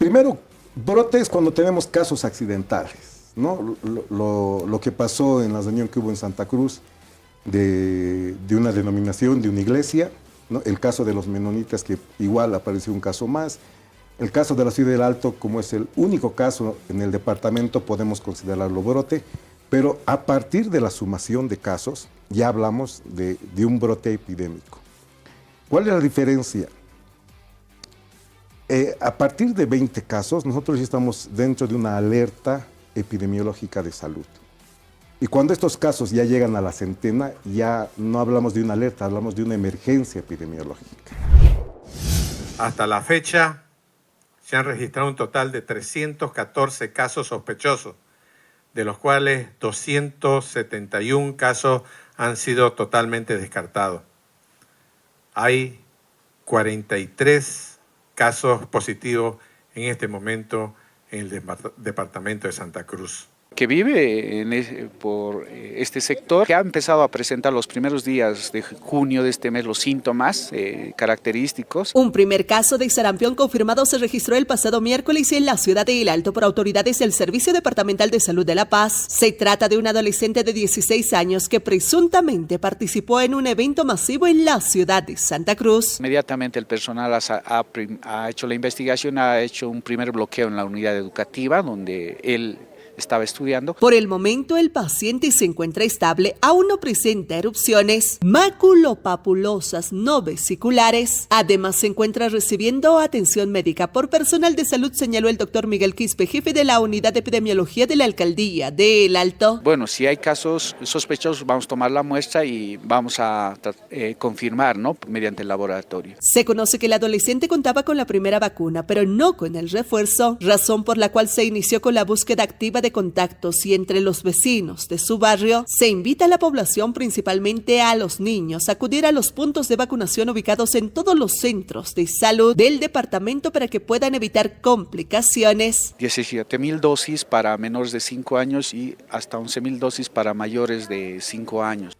Primero, brote es cuando tenemos casos accidentales, ¿no? Lo que pasó en la reunión que hubo en Santa Cruz de una denominación, de una iglesia, ¿no? El caso de los menonitas, que igual apareció un caso más. El caso de la Ciudad del Alto, como es el único caso en el departamento, podemos considerarlo brote, pero a partir de la sumación de casos, ya hablamos de un brote epidémico. ¿Cuál es la diferencia? A partir de 20 casos, nosotros ya estamos dentro de una alerta epidemiológica de salud. Y cuando estos casos ya llegan a la centena, ya no hablamos de una alerta, hablamos de una emergencia epidemiológica. Hasta la fecha, se han registrado un total de 314 casos sospechosos, de los cuales 271 casos han sido totalmente descartados. Hay 43 casos positivos en este momento en el departamento de Santa Cruz. Que vive por este sector, que ha empezado a presentar los primeros días de junio de este mes los síntomas característicos. Un primer caso de sarampión confirmado se registró el pasado miércoles en la ciudad de El Alto por autoridades del Servicio Departamental de Salud de La Paz. Se trata de un adolescente de 16 años que presuntamente participó en un evento masivo en la ciudad de Santa Cruz. Inmediatamente el personal ha hecho la investigación, ha hecho un primer bloqueo en la unidad educativa donde él estaba estudiando. Por el momento el paciente se encuentra estable, aún no presenta erupciones maculopapulosas no vesiculares. Además se encuentra recibiendo atención médica por personal de salud, señaló el doctor Miguel Quispe, jefe de la unidad de epidemiología de la alcaldía de El Alto. Bueno, si hay casos sospechosos vamos a tomar la muestra y vamos a confirmar, ¿no?, mediante el laboratorio. Se conoce que el adolescente contaba con la primera vacuna, pero no con el refuerzo, razón por la cual se inició con la búsqueda activa de contactos, y entre los vecinos de su barrio se invita a la población, principalmente a los niños, a acudir a los puntos de vacunación ubicados en todos los centros de salud del departamento para que puedan evitar complicaciones. 17,000 dosis para menores de 5 años y hasta 11,000 dosis para mayores de 5 años.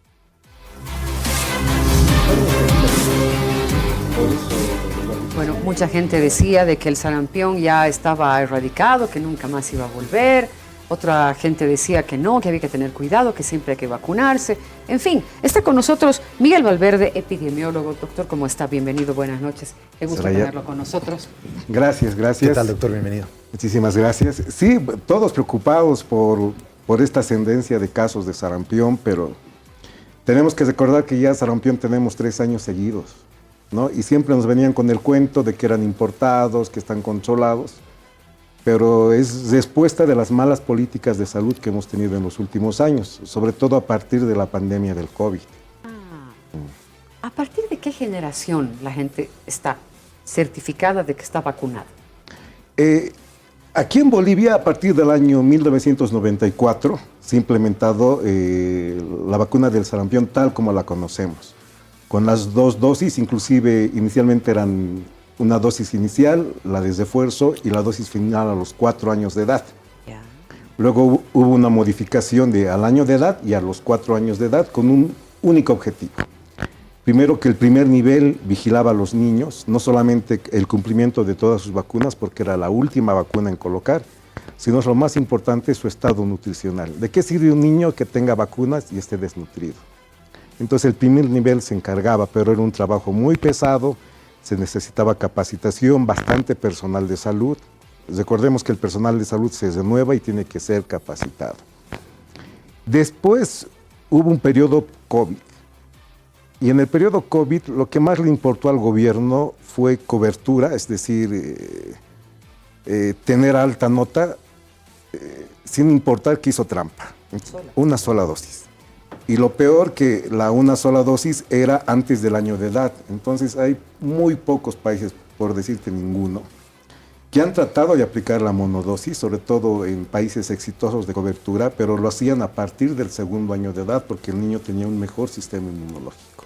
Bueno, mucha gente decía de que el sarampión ya estaba erradicado, que nunca más iba a volver. Otra gente decía que no, que había que tener cuidado, que siempre hay que vacunarse. En fin, está con nosotros Miguel Valverde, epidemiólogo. Doctor, ¿cómo está? Bienvenido, buenas noches. Qué gusto tenerlo con nosotros. Gracias, gracias. ¿Qué tal, doctor? Bienvenido. Muchísimas gracias. Sí, todos preocupados por esta ascendencia de casos de sarampión, pero tenemos que recordar que ya sarampión tenemos 3 años seguidos, ¿no? Y siempre nos venían con el cuento de que eran importados, que están controlados, pero es respuesta de las malas políticas de salud que hemos tenido en los últimos años, sobre todo a partir de la pandemia del COVID. ¿A partir de qué generación la gente está certificada de que está vacunada? Aquí en Bolivia, a partir del año 1994, se ha implementado la vacuna del sarampión tal como la conocemos, con las 2 dosis, inclusive inicialmente eran una dosis inicial, la de refuerzo, y la dosis final a los 4 años de edad. Ya. Luego hubo una modificación al año de edad y a los 4 años de edad con un único objetivo. Primero, que el primer nivel vigilaba a los niños, no solamente el cumplimiento de todas sus vacunas, porque era la última vacuna en colocar, sino lo más importante, su estado nutricional. ¿De qué sirve un niño que tenga vacunas y esté desnutrido? Entonces el primer nivel se encargaba, pero era un trabajo muy pesado, se necesitaba capacitación, bastante personal de salud. Recordemos que el personal de salud se renueva y tiene que ser capacitado. Después hubo un periodo COVID. Y en el periodo COVID lo que más le importó al gobierno fue cobertura, es decir, tener alta nota sin importar que hizo trampa. Una sola dosis. Y lo peor, que una sola dosis era antes del año de edad. Entonces hay muy pocos países, por decirte ninguno, que han tratado de aplicar la monodosis, sobre todo en países exitosos de cobertura, pero lo hacían a partir del 2º año de edad porque el niño tenía un mejor sistema inmunológico.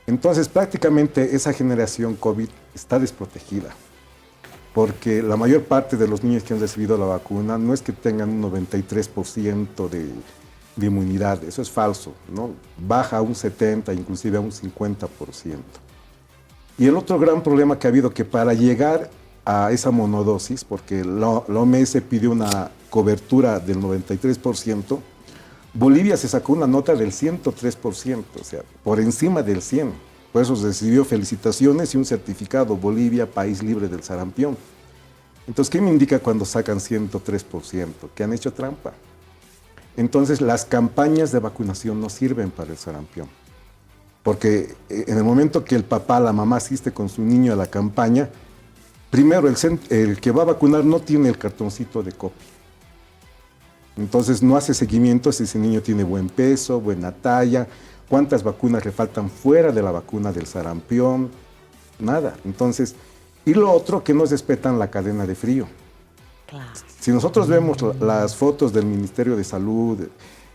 Entonces prácticamente esa generación COVID está desprotegida, porque la mayor parte de los niños que han recibido la vacuna no es que tengan un 93% de inmunidad, eso es falso, ¿no? Baja a un 70%, inclusive a un 50%. Y el otro gran problema que ha habido, que para llegar a esa monodosis, porque la OMS pidió una cobertura del 93%, Bolivia se sacó una nota del 103%, o sea, por encima del 100%. Por eso recibió felicitaciones y un certificado, Bolivia, país libre del sarampión. Entonces, ¿qué me indica cuando sacan 103%? Que han hecho trampa. Entonces, las campañas de vacunación no sirven para el sarampión. Porque en el momento que el papá, la mamá asiste con su niño a la campaña, primero el que va a vacunar no tiene el cartoncito de copia. Entonces no hace seguimiento si ese niño tiene buen peso, buena talla, cuántas vacunas le faltan fuera de la vacuna del sarampión, nada. Entonces, y lo otro, que no respetan la cadena de frío. Claro. Si nosotros vemos las fotos del Ministerio de Salud,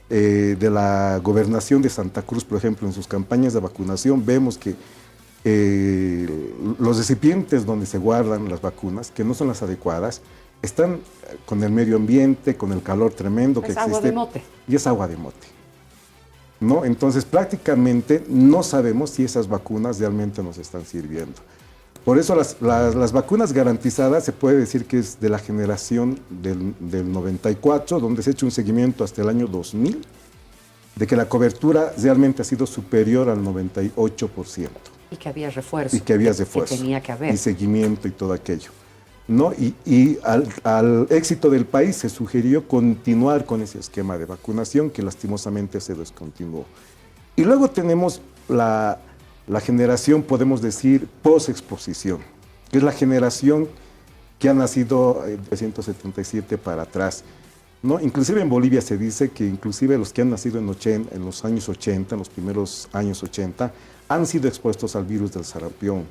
de la Gobernación de Santa Cruz, por ejemplo, en sus campañas de vacunación, vemos que los recipientes donde se guardan las vacunas, que no son las adecuadas, están con el medio ambiente, con el calor tremendo que existe. Es agua de mote. Y es agua de mote, ¿no? Entonces, prácticamente no sabemos si esas vacunas realmente nos están sirviendo. Por eso las vacunas garantizadas se puede decir que es de la generación del 94, donde se ha hecho un seguimiento hasta el año 2000, de que la cobertura realmente ha sido superior al 98%. Y que había refuerzo. Y que había refuerzo. Que tenía que haber. Y seguimiento y todo aquello, ¿no? Y al éxito del país se sugirió continuar con ese esquema de vacunación que lastimosamente se descontinuó. Y luego tenemos la generación, podemos decir, post-exposición, que es la generación que ha nacido en 1977 para atrás, ¿no? Inclusive en Bolivia se dice que inclusive los que han nacido en los años 80, en los primeros años 80, han sido expuestos al virus del sarampión,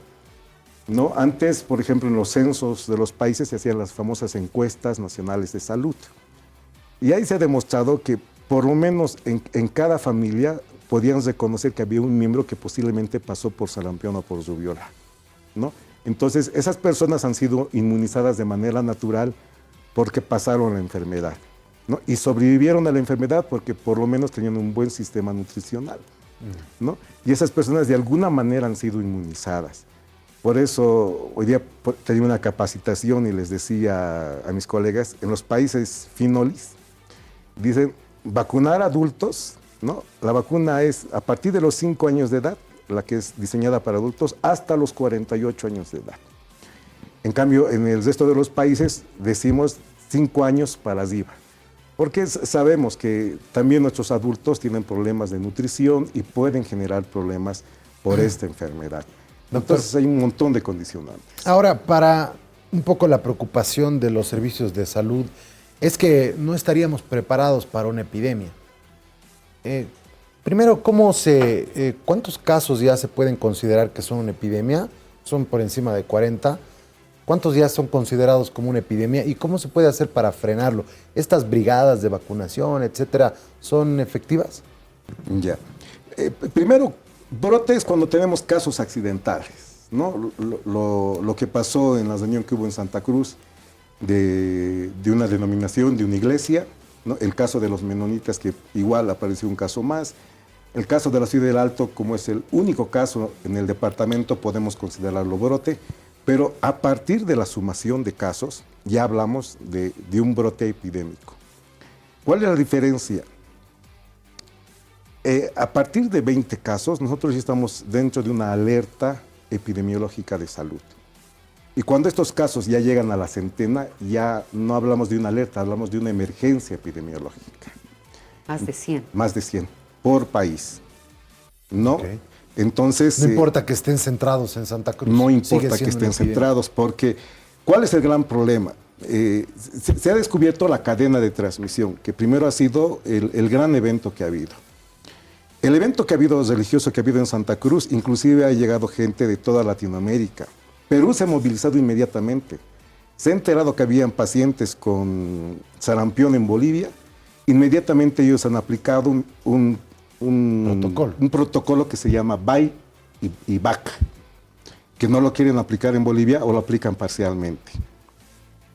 ¿no? Antes, por ejemplo, en los censos de los países se hacían las famosas encuestas nacionales de salud. Y ahí se ha demostrado que por lo menos en cada familia podían reconocer que había un miembro que posiblemente pasó por sarampión o por rubiola, ¿no? Entonces, esas personas han sido inmunizadas de manera natural porque pasaron la enfermedad, ¿no? Y sobrevivieron a la enfermedad porque por lo menos tenían un buen sistema nutricional, ¿no? Y esas personas de alguna manera han sido inmunizadas. Por eso hoy día tenía una capacitación y les decía a mis colegas, en los países finolis, dicen, vacunar adultos, ¿no? La vacuna es a partir de los 5 años de edad, la que es diseñada para adultos, hasta los 48 años de edad. En cambio, en el resto de los países decimos 5 años para arriba, porque sabemos que también nuestros adultos tienen problemas de nutrición y pueden generar problemas por esta enfermedad. Entonces hay un montón de condicionantes. Ahora, para un poco la preocupación de los servicios de salud, es que no estaríamos preparados para una epidemia. Primero, ¿cuántos casos ya se pueden considerar que son una epidemia? Son por encima de 40. ¿Cuántos ya son considerados como una epidemia? ¿Y cómo se puede hacer para frenarlo? ¿Estas brigadas de vacunación, etcétera, son efectivas? Ya. Primero, brotes cuando tenemos casos accidentales, ¿no? Lo que pasó en la reunión que hubo en Santa Cruz de una denominación, de una iglesia, ¿no? El caso de los menonitas, que igual apareció un caso más. El caso de la Ciudad del Alto, como es el único caso en el departamento, podemos considerarlo brote, pero a partir de la sumación de casos, ya hablamos de un brote epidémico. ¿Cuál es la diferencia? A partir de 20 casos, nosotros ya estamos dentro de una alerta epidemiológica de salud. Y cuando estos casos ya llegan a la centena, ya no hablamos de una alerta, hablamos de una emergencia epidemiológica. Más de 100. Más de 100 por país, ¿no? Okay. Entonces... No importa que estén centrados en Santa Cruz. No importa que estén centrados, porque ¿cuál es el gran problema? Se ha descubierto la cadena de transmisión, que primero ha sido el gran evento que ha habido. El evento que ha habido religioso que ha habido en Santa Cruz, inclusive ha llegado gente de toda Latinoamérica. Perú se ha movilizado inmediatamente. Se ha enterado que habían pacientes con sarampión en Bolivia. Inmediatamente ellos han aplicado un protocolo que se llama BAI y BAC, que no lo quieren aplicar en Bolivia o lo aplican parcialmente,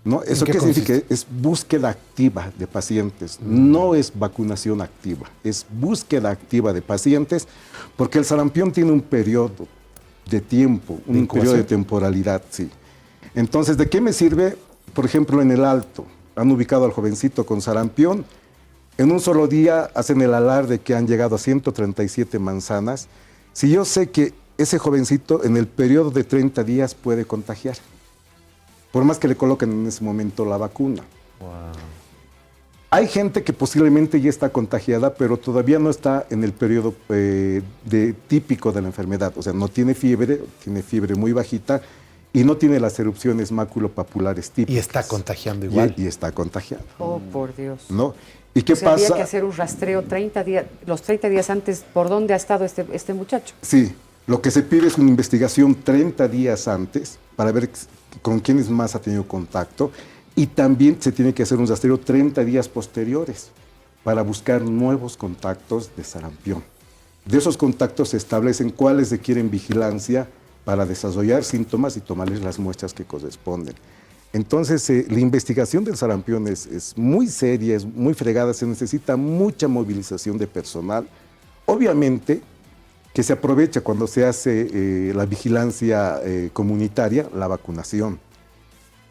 ¿no? ¿Eso qué significa? Es búsqueda activa de pacientes, no es vacunación activa, es búsqueda activa de pacientes, porque el sarampión tiene un periodo de tiempo, un periodo de temporalidad, sí. Entonces, ¿de qué me sirve? Por ejemplo, en el Alto, han ubicado al jovencito con sarampión. En un solo día hacen el alarde que han llegado a 137 manzanas. Si yo sé que ese jovencito en el periodo de 30 días puede contagiar, por más que le coloquen en ese momento la vacuna. Wow. Hay gente que posiblemente ya está contagiada, pero todavía no está en el periodo típico de la enfermedad. O sea, no tiene fiebre muy bajita y no tiene las erupciones maculopapulares típicas. Y está contagiando igual. Y está contagiando. Oh, por Dios. ¿No? ¿Y qué O sea, pasa? había que hacer un rastreo 30 días, los 30 días antes, ¿por dónde ha estado este muchacho? Sí, lo que se pide es una investigación 30 días antes para ver con quiénes más ha tenido contacto, y también se tiene que hacer un rastreo 30 días posteriores para buscar nuevos contactos de sarampión. De esos contactos se establecen cuáles requieren vigilancia para desarrollar síntomas y tomarles las muestras que corresponden. Entonces, la investigación del sarampión es muy seria, es muy fregada, se necesita mucha movilización de personal. Obviamente que se aprovecha cuando se hace la vigilancia comunitaria, la vacunación.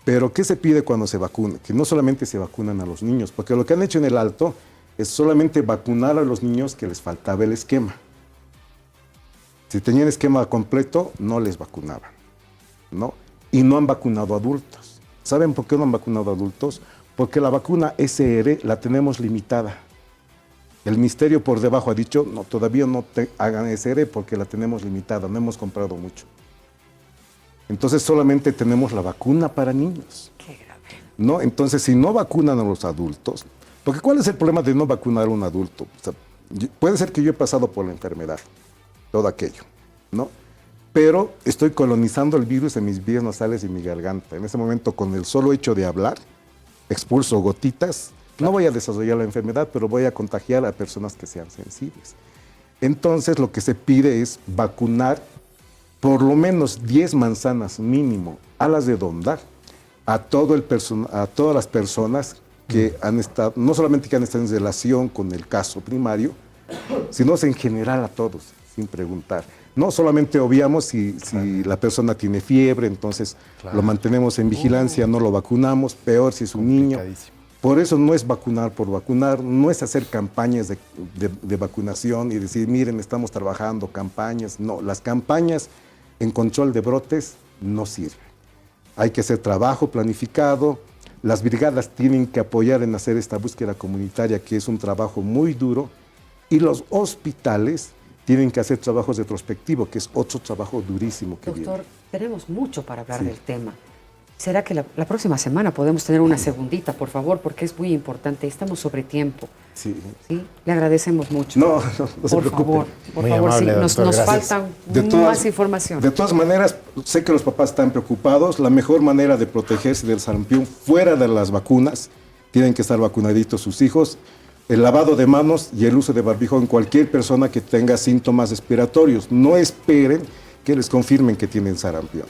Pero, ¿qué se pide cuando se vacuna? Que no solamente se vacunan a los niños, porque lo que han hecho en el Alto es solamente vacunar a los niños que les faltaba el esquema. Si tenían esquema completo, no les vacunaban, ¿no? Y no han vacunado adultos. ¿Saben por qué no han vacunado adultos? Porque la vacuna SR la tenemos limitada. El ministerio por debajo ha dicho, no, todavía no hagan SR porque la tenemos limitada, no hemos comprado mucho. Entonces solamente tenemos la vacuna para niños. Qué grave. ¿No? Entonces, si no vacunan a los adultos, porque ¿cuál es el problema de no vacunar a un adulto? O sea, puede ser que yo he pasado por la enfermedad, todo aquello, ¿no? Pero estoy colonizando el virus en mis vías nasales y mi garganta. En ese momento, con el solo hecho de hablar, expulso gotitas. No voy a desarrollar la enfermedad, pero voy a contagiar a personas que sean sensibles. Entonces, lo que se pide es vacunar por lo menos 10 manzanas mínimo a las redondas a todas las personas que han estado, no solamente que han estado en relación con el caso primario, sino en general a todos, sin preguntar. No solamente obviamos si la persona tiene fiebre, entonces lo mantenemos en vigilancia, no lo vacunamos, peor si es un niño. Por eso no es vacunar por vacunar, no es hacer campañas de vacunación y decir, miren, estamos trabajando campañas. No, las campañas en control de brotes no sirven. Hay que hacer trabajo planificado, las brigadas tienen que apoyar en hacer esta búsqueda comunitaria, que es un trabajo muy duro, y los hospitales tienen que hacer trabajos retrospectivos, que es otro trabajo durísimo que Doctor, viene. tenemos mucho para hablar Sí. del tema. ¿Será que la próxima semana podemos tener una segundita, por favor? Porque es muy importante. Estamos sobre tiempo. Sí. ¿Sí? Le agradecemos mucho. No se por preocupe. favor, por Muy favor, amable, sí, nos doctor, gracias. falta De más información. De todas maneras, sé que los papás están preocupados. La mejor manera de protegerse del sarampión fuera de las vacunas, tienen que estar vacunaditos sus hijos, el lavado de manos y el uso de barbijo en cualquier persona que tenga síntomas respiratorios. No esperen que les confirmen que tienen sarampión.